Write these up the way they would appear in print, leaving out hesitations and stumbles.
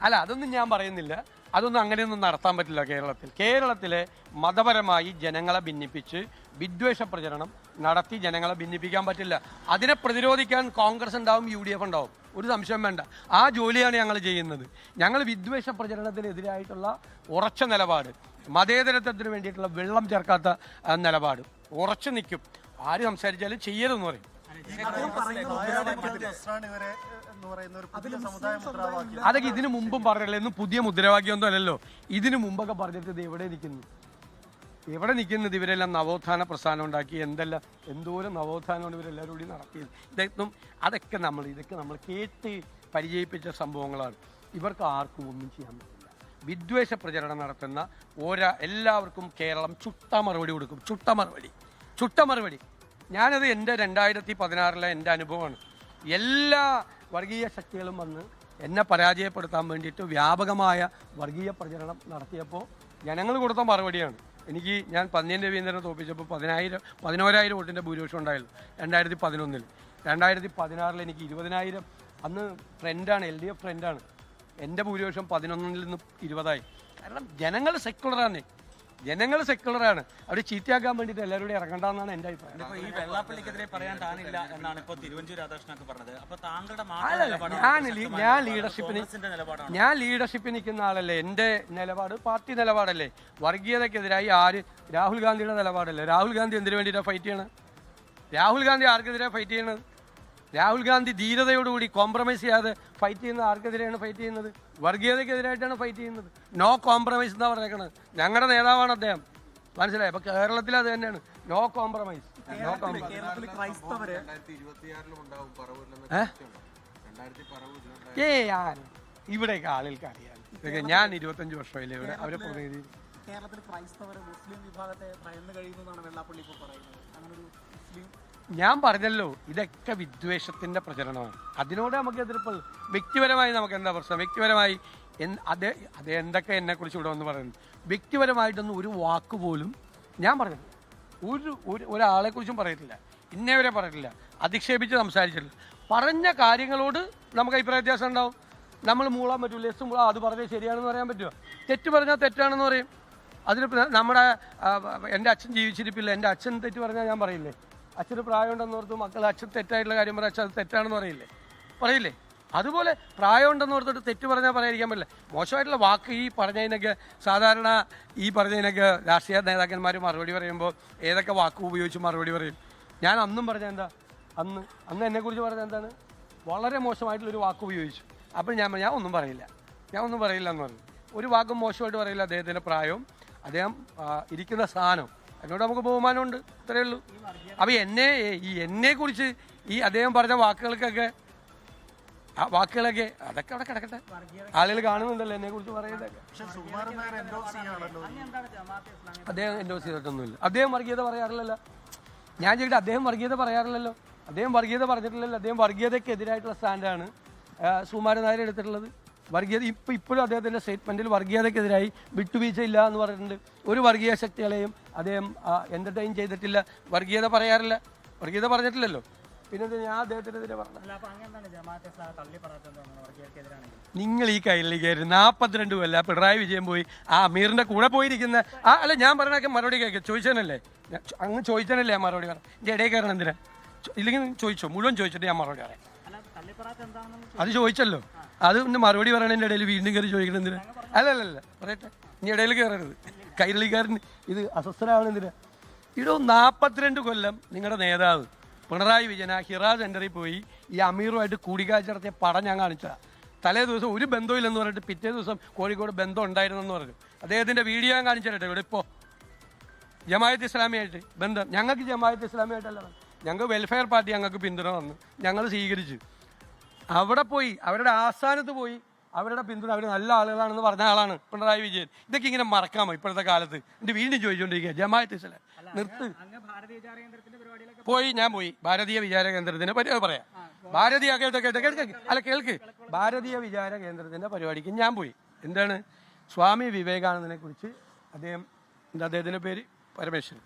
അല്ല, അതൊന്നും ഞാൻ പറയുന്നില്ല. അതൊന്നും അങ്ങനെയൊന്നും നടത്താൻ പറ്റില്ല കേരളത്തിലെ മതപരമായി ജനങ്ങളെ ഭിന്നിപ്പിച്ച് വിദ്വേഷ പ്രചരണം നടത്തി ജനങ്ങളെ ഭിന്നിപ്പിക്കാൻ പറ്റില്ല. അതിനെ പ്രതിരോധിക്കാൻ കോൺഗ്രസ് ഉണ്ടാവും, UDF ഉണ്ടാവും, ഒരു സംശയം വേണ്ട. ആ ജോലിയാണ് ഞങ്ങൾ ചെയ്യുന്നത്. ഞങ്ങൾ വിദ്വേഷ പ്രചരണത്തിനെതിരായിട്ടുള്ള ഉറച്ച നിലപാട്, മതേതരത്വത്തിന് വേണ്ടിയിട്ടുള്ള വെള്ളം ചേർക്കാത്ത നിലപാട് ഉറച്ചു നിൽക്കും. ആര് സംസാരിച്ചാലും ചെയ്യരുതെന്ന് പറയും. അതൊക്കെ ഇതിനു മുമ്പും പറഞ്ഞല്ലോ, ഇന്നും പുതിയ മുദ്രാവാക്യമൊന്നും അല്ലല്ലോ. ഇതിനു മുമ്പൊക്കെ പറഞ്ഞിട്ട് ഇത് എവിടെ നിൽക്കുന്നത് ഇവരെല്ലാം നവോത്ഥാന പ്രസ്ഥാനം ഉണ്ടാക്കി, എന്തോരം നവോത്ഥാനമാണ് ഇവരെല്ലാവരും കൂടി നടത്തിയത്. ഇതൊക്കെ നമ്മൾ കേട്ട് പരിചയിപ്പിച്ച സംഭവങ്ങളാണ്. ഇവർക്ക് ആർക്കും ഒന്നും ചെയ്യാൻ പറ്റില്ല. വിദ്വേഷ പ്രചരണം നടത്തുന്ന എല്ലാവർക്കും കേരളം ചുട്ട മറുപടി കൊടുക്കും. ചുട്ട മറുപടി. ഞാനത് എൻ്റെ 2016 എൻ്റെ അനുഭവമാണ്. എല്ലാ വർഗീയ ശക്തികളും വന്ന് എന്നെ പരാജയപ്പെടുത്താൻ വേണ്ടിയിട്ട് വ്യാപകമായ വർഗീയ പ്രചരണം നടത്തിയപ്പോൾ ജനങ്ങൾ കൊടുത്ത മറുപടിയാണ്. ഞാൻ പന്നിയൻ രവീന്ദ്രനെ തോൽപ്പിച്ചപ്പോൾ 11,000 വോട്ടിൻ്റെ ഭൂരിപക്ഷം ഉണ്ടായിരുന്നു 2011. 2016 എനിക്ക് 20,000. അന്ന് ഫ്രണ്ടാണ്, LDF ഫ്രണ്ടാണ്. എൻ്റെ ഭൂരിപക്ഷം 11 നിന്ന് 20. കാരണം ജനങ്ങൾ സെക്കുലറാണ്. അവർ ചീത്തയാക്കാൻ വേണ്ടിയിട്ട് എല്ലാവരും ഇറങ്ങണ്ടെന്നാണ് എൻ്റെ അഭിപ്രായം. ഈ വെള്ളാപ്പള്ളിക്കെതിരെ പറയാൻ താനില്ല എന്നാണ് ഇപ്പോൾ തിരുവഞ്ചൂർ രാധാകൃഷ്ണനൊക്കെ പറഞ്ഞത്. അപ്പോൾ താങ്കളുടെ ഞാൻ ലീഡർഷിപ്പിൽ നിൽക്കുന്ന ആളല്ലേ. എൻ്റെ നിലപാട് പാർട്ടി നിലപാടല്ലേ. വർഗീയതയ്ക്കെതിരായി രാഹുൽ ഗാന്ധിയുടെ നിലപാടല്ലേ. രാഹുൽ ഗാന്ധി എന്തിനു വേണ്ടിയിട്ടാണ് ഫൈറ്റ് ചെയ്യണത്? രാഹുൽ ഗാന്ധി ആർക്കെതിരെയാണ് ഫൈറ്റ് ചെയ്യണത്? രാഹുൽ ഗാന്ധി ധീരതയോടുകൂടി കോംപ്രമൈസ് ചെയ്യാതെ ഫൈറ്റ് ചെയ്യുന്ന ആർക്കെതിരെയാണ് ഫൈറ്റ് ചെയ്യുന്നത്? വർഗീയതയ്ക്കെതിരായിട്ടാണ് ഫൈറ്റ് ചെയ്യുന്നത്. നോ കോംപ്രമൈസ് എന്നാ പറഞ്ഞേക്കണത്. ഞങ്ങളുടെ നേതാവാണ് അദ്ദേഹം, മനസ്സിലായി. അപ്പൊ കേരളത്തിൽ അത് തന്നെയാണ്, നോ കോംപ്രമൈസ്. ഇവിടെയൊക്കെ ആളുകൾക്ക് അറിയാം. ഞാൻ 25 വർഷമായില്ലേ ഇവിടെ. അവരെ പ്രതിനിധി കേരളത്തിൽ ക്രൈസ്തവർ മുസ്ലിം വിഭാഗത്തെ ഭയന്ന് കഴിയുന്നതാണ് വെള്ളാപ്പള്ളി ഇപ്പോൾ പറയുന്നത്. അങ്ങനൊരു മുസ്ലിം ഞാൻ പറഞ്ഞല്ലോ, ഇതൊക്കെ വിദ്വേഷത്തിൻ്റെ പ്രചരണമാണ്. അതിനോട് നമുക്ക് എതിർപ്പുള്ളൂ. വ്യക്തിപരമായി നമുക്ക് എന്താ പ്രശ്നം? വ്യക്തിപരമായി അത് എന്തൊക്കെ എന്നെക്കുറിച്ച് ഇവിടെ വന്ന് പറയുന്നത്, വ്യക്തിപരമായിട്ടൊന്നും ഒരു വാക്ക് പോലും ഞാൻ പറഞ്ഞിട്ടില്ല. ഒരാളെക്കുറിച്ചും പറയത്തില്ല, ഇന്നേവരെ പറഞ്ഞിട്ടില്ല, അധിക്ഷേപിച്ച് സംസാരിച്ചിട്ടില്ല. പറഞ്ഞ കാര്യങ്ങളോട് നമുക്ക് അഭിപ്രായ വ്യത്യാസം ഉണ്ടാവും. നമ്മൾ മൂളാൻ പറ്റില്ല. അത് പറഞ്ഞത് ശരിയാണെന്ന് പറയാൻ പറ്റുമോ? തെറ്റ് പറഞ്ഞാൽ തെറ്റാണെന്ന് പറയും. അതിന് എൻ്റെ അച്ഛൻ ജീവിച്ചിരിപ്പില്ല. എൻ്റെ അച്ഛൻ തെറ്റ് പറഞ്ഞാൽ ഞാൻ പറയില്ലേ? അച്ഛന് പ്രായമുണ്ടെന്നോർത്ത് മക്കൾ അച്ഛൻ തെറ്റായിട്ടുള്ള കാര്യം പറഞ്ഞാൽ അച്ഛൻ അത് തെറ്റാണെന്ന് പറയില്ലേ? അതുപോലെ പ്രായമുണ്ടെന്നോർത്തിട്ട് തെറ്റ് പറഞ്ഞാൽ പറയാതിരിക്കാൻ പറ്റില്ല. മോശമായിട്ടുള്ള വാക്ക് സാധാരണ ഈ പറഞ്ഞതിനൊക്കെ രാഷ്ട്രീയ നേതാക്കന്മാർ മറുപടി പറയുമ്പോൾ ഏതൊക്കെ വാക്ക് ഉപയോഗിച്ച് മറുപടി പറയും. ഞാൻ അന്നും പറഞ്ഞ എന്താ, അന്ന് എന്നെക്കുറിച്ച് പറഞ്ഞ എന്താണ്? വളരെ മോശമായിട്ടുള്ളൊരു വാക്ക് ഉപയോഗിച്ചു. അപ്പോൾ ഞാൻ ഒന്നും പറയില്ല എന്ന് പറഞ്ഞു. ഒരു വാക്കും മോശമായിട്ട് പറയില്ല. അദ്ദേഹത്തിൻ്റെ പ്രായവും അദ്ദേഹം ഇരിക്കുന്ന സ്ഥാനം എന്നോട് നമുക്ക് ബഹുമാനമുണ്ട്, ഇത്രയേ ഉള്ളൂ. അപ്പോൾ എന്നെക്കുറിച്ച് അദ്ദേഹം പറഞ്ഞ വാക്കുകളൊക്കെ അതൊക്കെ അവിടെ കിടക്കട്ടെ. ആളുകൾ കാണുന്നുണ്ടല്ലോ എന്നെക്കുറിച്ച് പറയുന്നതൊക്കെ. അദ്ദേഹം എൻഡോസ് ചെയ്തിട്ടൊന്നുമില്ല. അദ്ദേഹം വർഗീയത പറയാറില്ലല്ലോ. ഞാൻ ചോദിക്കട്ടെ, അദ്ദേഹം വർഗീയത പറയാറില്ലല്ലോ. അദ്ദേഹം വർഗീയത പറഞ്ഞിട്ടില്ലല്ലോ. അദ്ദേഹം വർഗീയതയ്ക്കെതിരായിട്ടുള്ള സ്റ്റാൻഡാണ് സുകുമാരൻ നായർ എടുത്തിട്ടുള്ളത്. വർഗീയത ഇപ്പോഴും അദ്ദേഹത്തിൻ്റെ സ്റ്റേറ്റ്മെൻറ്റിൽ വർഗീയതയ്ക്കെതിരായി വിട്ടുവീഴ്ചയില്ല എന്ന് പറഞ്ഞിട്ടുണ്ട്. ഒരു വർഗീയ ശക്തികളെയും അദ്ദേഹം എൻ്റർടൈൻ ചെയ്തിട്ടില്ല. വർഗീയത പറഞ്ഞിട്ടില്ലല്ലോ. പിന്നെ ഞാൻ അദ്ദേഹത്തിനെതിരെ പറഞ്ഞു. നിങ്ങൾ ഈ കയ്യിലേക്ക് കയറി 42 കൊല്ലം പിണറായി വിജയൻ പോയി അമീറിൻ്റെ കൂടെ പോയിരിക്കുന്ന അല്ല, ഞാൻ പറഞ്ഞൊക്കെ മറുപടി കേൾക്കുക. ചോദിച്ചതന്നല്ലേ, അങ്ങ് ചോദിച്ചതന്നല്ലേ ഞാൻ മറുപടി പറയാം. എൻ്റെ ഇടയിൽ കയറണം എന്തിനാ? ഇല്ലെങ്കിൽ ചോദിച്ചോ, മുഴുവൻ ചോദിച്ചിട്ട് ഞാൻ മറുപടി പറയാം. അത് ചോദിച്ചല്ലോ, അത് പിന്നെ മറുപടി പറയണതിൻ്റെ ഇടയിൽ വീണ്ടും കയറി ചോദിക്കണം എന്തിനാ? അല്ലല്ല പറയട്ടെ, ഇനി ഇടയിൽ കയറരുത്. കൈരളിക്കാരന് ഇത് അസ്വസ്ഥരാവണെന്തിനാ? 42 കൊല്ലം നിങ്ങളുടെ നേതാവ് പിണറായി വിജയൻ ഹിറ സെൻ്ററിൽ പോയി ഈ അമീറുമായിട്ട് കൂടിക്കാഴ്ച നടത്തിയ പടം ഞാൻ കാണിച്ചതാണ്. തലേ ദിവസം ഒരു ബന്ധമില്ലെന്ന് പറഞ്ഞിട്ട് പിറ്റേ ദിവസം കോഴിക്കോട് ബന്ധം ഉണ്ടായിരുന്നെന്ന് പറഞ്ഞു. അദ്ദേഹത്തിൻ്റെ വീഡിയോ ഞാൻ കാണിച്ചിട്ടെ. ഇവിടെ ഇപ്പോൾ ജമാഅത്ത് ഇസ്ലാമിയായിട്ട് ബന്ധം. ഞങ്ങൾക്ക് ജമാഅത്ത് ഇസ്ലാമിയായിട്ടല്ല, ഞങ്ങൾക്ക് വെൽഫെയർ പാർട്ടി ഞങ്ങൾക്ക് പിന്തുണ വന്നു, ഞങ്ങൾ സ്വീകരിച്ചു. അവിടെ പോയി അവരുടെ ആസ്ഥാനത്ത് പോയി അവരുടെ പിന്തുണ, അവർ നല്ല ആളുകളാണെന്ന് പറഞ്ഞ ആളാണ് പിണറായി വിജയൻ. ഇതൊക്കെ ഇങ്ങനെ മറക്കാമോ ഇപ്പോഴത്തെ കാലത്ത്? എൻ്റെ വീണ്ടും ചോദിച്ചുകൊണ്ടിരിക്കുക ജമാഅത്ത് ഇസ്ലാം നിർത്ത്. ഞാൻ പോയി ഭാരതീയ വിചാര കേന്ദ്രത്തിന് പറയാം. ഭാരതീയ വിചാര കേന്ദ്രത്തിന്റെ പരിപാടിക്ക് ഞാൻ പോയി. എന്താണ്? സ്വാമി വിവേകാനന്ദനെ കുറിച്ച് അദ്ദേഹത്തിന്റെ പേര് പരമേശ്വരൻ,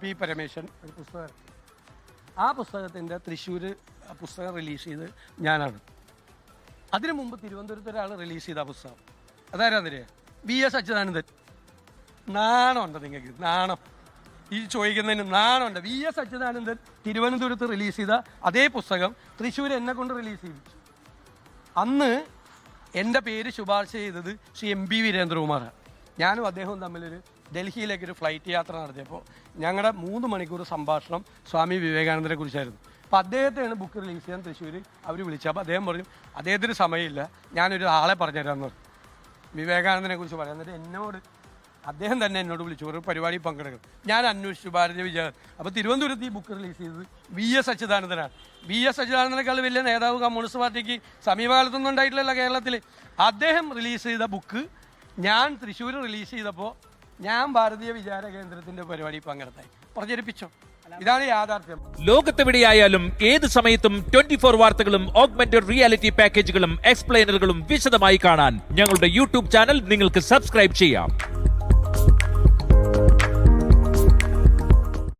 പി പരമേശ്വരൻ ഒരു പുസ്തകം. ആ പുസ്തകത്തിന്റെ തൃശ്ശൂർ പുസ്തകം റിലീസ് ചെയ്ത് ഞാനാണ്. അതിനു മുമ്പ് തിരുവനന്തപുരത്ത് ഒരാൾ റിലീസ് ചെയ്ത പുസ്തകം അതാരാന്നറിയ VS അച്യുതാനന്ദൻ. നാണമുണ്ട് നിങ്ങൾക്ക്? നാണം ഈ ചോദിക്കുന്നതിന് നാണമുണ്ട്? VS അച്യുതാനന്ദൻ തിരുവനന്തപുരത്ത് റിലീസ് ചെയ്ത അതേ പുസ്തകം തൃശ്ശൂർ എന്നെ കൊണ്ട് റിലീസ് ചെയ്യിച്ചു. അന്ന് എൻ്റെ പേര് ശുപാർശ ചെയ്തത് ശ്രീ MB വീരേന്ദ്രകുമാറാണ്. ഞാനും അദ്ദേഹവും തമ്മിലൊരു ഡൽഹിയിലേക്കൊരു ഫ്ലൈറ്റ് യാത്ര നടത്തിയപ്പോൾ ഞങ്ങളുടെ 3 മണിക്കൂർ സംഭാഷണം സ്വാമി വിവേകാനന്ദനെ കുറിച്ചായിരുന്നു. അപ്പോൾ അദ്ദേഹത്തെയാണ് ബുക്ക് റിലീസ് ചെയ്യാൻ തൃശ്ശൂർ അവർ വിളിച്ചത്. അപ്പോൾ അദ്ദേഹം പറഞ്ഞു അദ്ദേഹത്തിന് സമയമില്ല, ഞാനൊരു ആളെ പറഞ്ഞുതരാമെന്ന് പറഞ്ഞു വിവേകാനന്ദനെ കുറിച്ച് പറയാൻ. എന്നിട്ട് എന്നോട് അദ്ദേഹം തന്നെ എന്നോട് വിളിച്ചു, ഒരു പരിപാടി പങ്കെടുക്കണം. ഞാൻ അന്വേഷിച്ചു ഭാരതീയ വിചാരം. അപ്പോൾ തിരുവനന്തപുരത്ത് ഈ ബുക്ക് റിലീസ് ചെയ്തത് VS അച്യുതാനന്ദനാണ്. VS അച്യുതാനന്ദനേക്കാൾ വലിയ നേതാവ് കമ്മ്യൂണിസ്റ്റ് പാർട്ടിക്ക് സമീപകാലത്തൊന്നും ഉണ്ടായിട്ടില്ലല്ലോ കേരളത്തിൽ. അദ്ദേഹം റിലീസ് ചെയ്ത ബുക്ക് ഞാൻ തൃശ്ശൂർ റിലീസ് ചെയ്തപ്പോൾ ഞാൻ ഭാരതീയ വിചാര കേന്ദ്രത്തിൻ്റെ പരിപാടി പങ്കെടുത്തായി പ്രചരിപ്പിച്ചു. ഇതാണ് യാഥാർത്ഥ്യം. ലോകത്തെവിടെയായാലും ഏത് സമയത്തും 24 വാർത്തകളും ഓഗ്മെന്റഡ് റിയാലിറ്റി പാക്കേജുകളും എക്സ്പ്ലെയിനറുകളും വിശദമായി കാണാൻ ഞങ്ങളുടെ യൂട്യൂബ് ചാനൽ നിങ്ങൾക്ക് സബ്സ്ക്രൈബ് ചെയ്യാം.